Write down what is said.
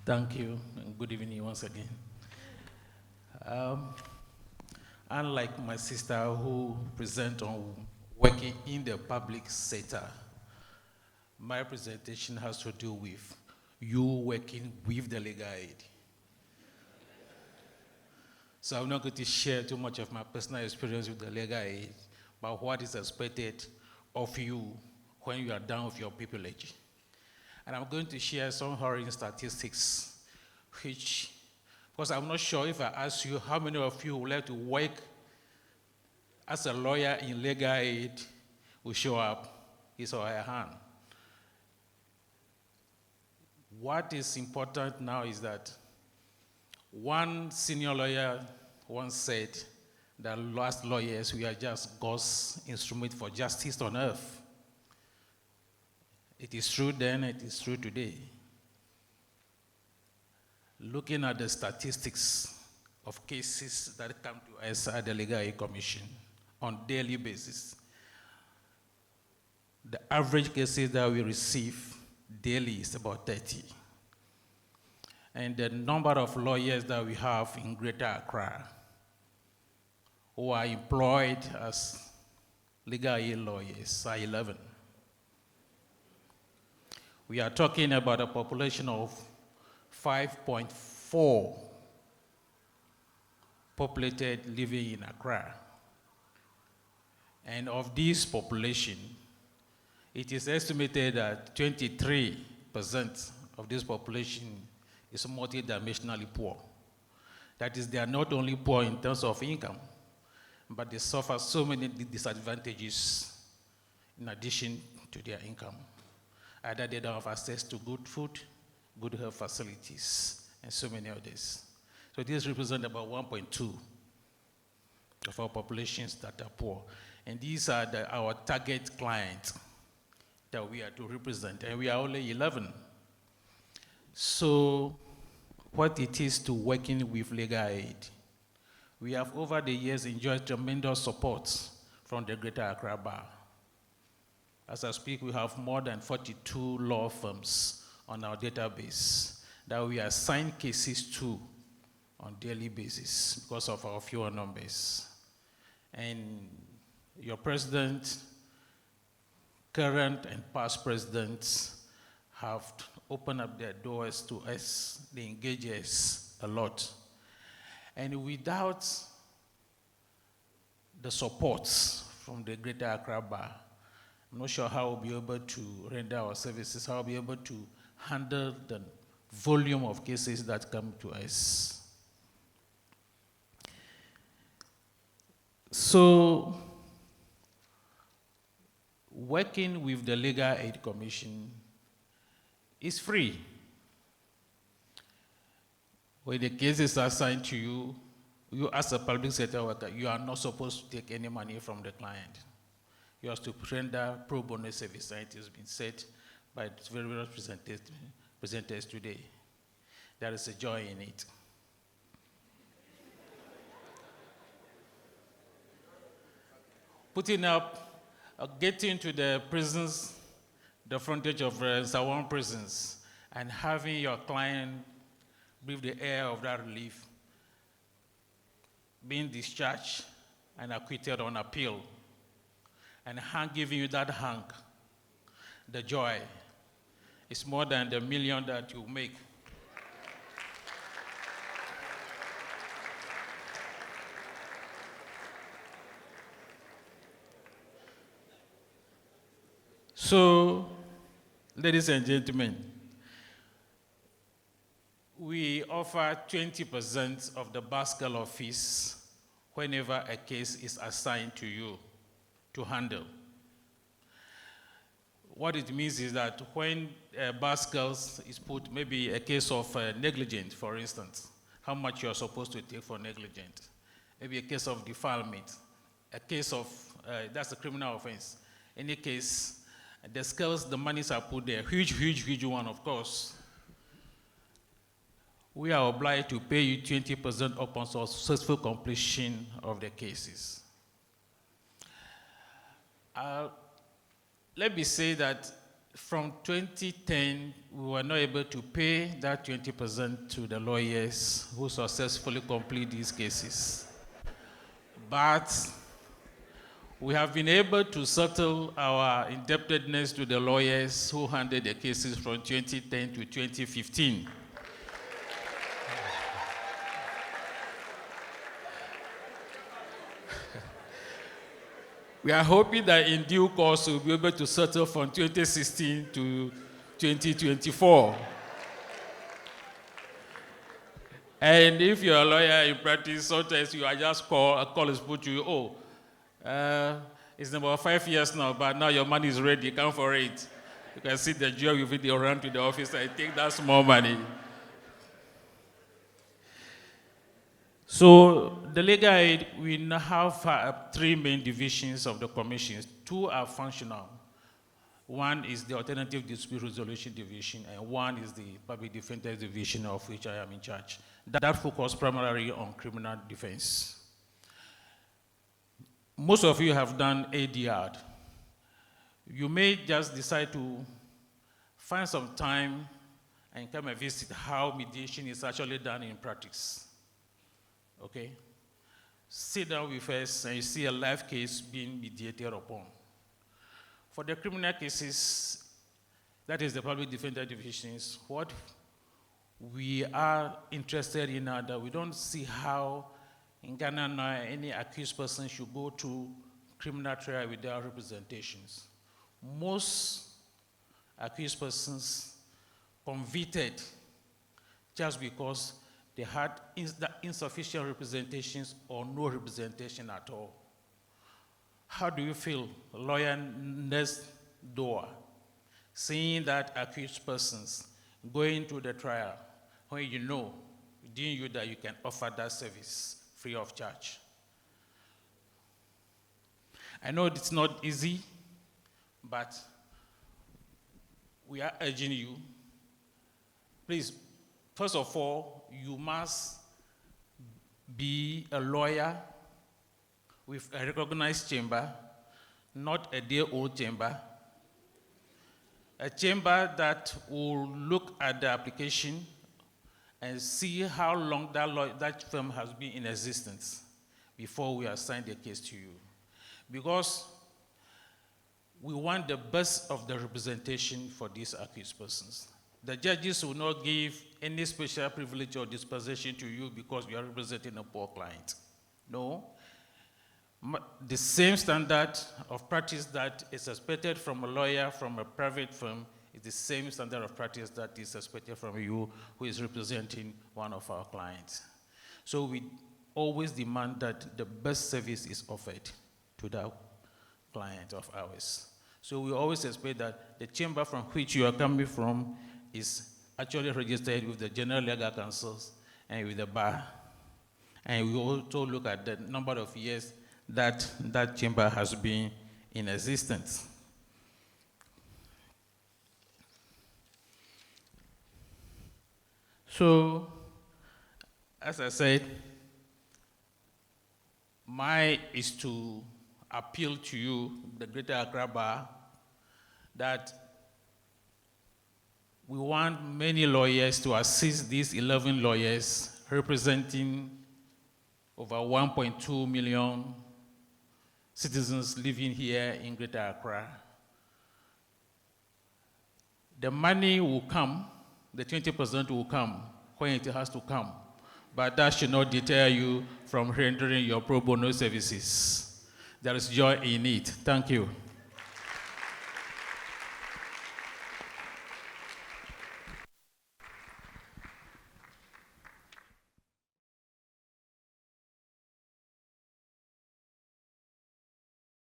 Thank you, and good evening once again. Um, Unlike my sister who present on working in the public sector, my presentation has to do with you working with the legal aid. So I'm not going to share too much of my personal experience with the legal aid, but what is expected of you when you are done with your pupillage. And I'm going to share some horror statistics, which, because I'm not sure if I ask you how many of you would like to work as a lawyer in legal aid will show up his or her hand. What is important now is that one senior lawyer once said that last lawyers, we are just God's instrument for justice on earth. It is true then, it is true today. Looking at the statistics of cases that come to us at the Legal Aid Commission on daily basis, the average cases that we receive daily is about 30. And the number of lawyers that we have in Greater Accra who are employed as legal aid lawyers are 11. We are talking about a population of 5.4 populated living in Accra. And of this population, it is estimated that 23% of this population is multidimensionally poor. That is, they are not only poor in terms of income, but they suffer so many disadvantages in addition to their income. Either they don't have access to good food, good health facilities, and so many others. So this represents about 1.2 of our populations that are poor. And these are our target clients that we are to represent, and we are only 11. So what it is to working with legal aid. We have over the years enjoyed tremendous support from the Greater Accra Bar. As I speak, we have more than 42 law firms on our database that we assign cases to on a daily basis because of our fewer numbers. And your president, current and past presidents have opened up their doors to us. They engage us a lot. And without the support from the Greater Accra Bar, I'm not sure how we'll be able to render our services, how we'll be able to handle the volume of cases that come to us. So, working with the Legal Aid Commission is free. When the case is assigned to you, you as a public sector worker, you are not supposed to take any money from the client. You have to render pro bono service, and it has been said by various presenters today. There is a joy in it. Putting up, getting to the prisons, the frontage of Sawan prisons, and having your client breathe the air of that relief, being discharged and acquitted on appeal, and giving you that hang, the joy, is more than the million that you make. So, ladies and gentlemen, we offer 20% of the basket of fees whenever a case is assigned to you to handle. What it means is that when a basket is put, maybe a case of negligence, for instance, how much you are supposed to take for negligence, maybe a case of defilement, a case of, that's a criminal offense. In any case, the scales, the monies are put there, huge one, of course. We are obliged to pay you 20% upon successful completion of the cases. Let me say that from 2010, we were not able to pay that 20% to the lawyers who successfully complete these cases. But we have been able to settle our indebtedness to the lawyers who handled the cases from 2010 to 2015. We are hoping that in due course we'll be able to settle from 2016 to 2024. And if you're a lawyer in practice, sometimes you are just a call is put to you, it's about 5 years now, but now your money is ready, come for it. You can see the joy with it, you run to the office and take that small money. So the legal aid, we now have 3 main divisions of the commissions. 2 are functional. One is the Alternative Dispute Resolution Division, and one is the Public Defenders Division, of which I am in charge. That focuses primarily on criminal defense. Most of you have done ADR. You may just decide to find some time and come and visit how mediation is actually done in practice. Okay? Sit down with us and you see a live case being mediated upon. For the criminal cases, that is the public defender divisions, what we are interested in are that we don't see how in Ghana now any accused person should go to criminal trial without representations. Most accused persons convicted just because they had insufficient representations or no representation at all. How do you feel, lawyer next door, seeing that accused persons going to the trial when you know within you that you can offer that service free of charge? I know it's not easy, but we are urging you, please, first of all, you must be a lawyer with a recognized chamber, not a day-old chamber. A chamber that will look at the application and see how long that firm has been in existence before we assign the case to you. Because we want the best of the representation for these accused persons. The judges will not give any special privilege or disposition to you because you are representing a poor client. No. The same standard of practice that is expected from a lawyer from a private firm is the same standard of practice that is expected from you who is representing one of our clients. So we always demand that the best service is offered to that client of ours. So we always expect that the chamber from which you are coming from is actually registered with the General Legal Councils and with the bar. And we also look at the number of years that that chamber has been in existence. So, as I said, mine is to appeal to you, the Greater Accra Bar, that we want many lawyers to assist these 11 lawyers representing over 1.2 million citizens living here in Greater Accra. The money will come, the 20% will come when it has to come, but that should not deter you from rendering your pro bono services. There is joy in it. Thank you.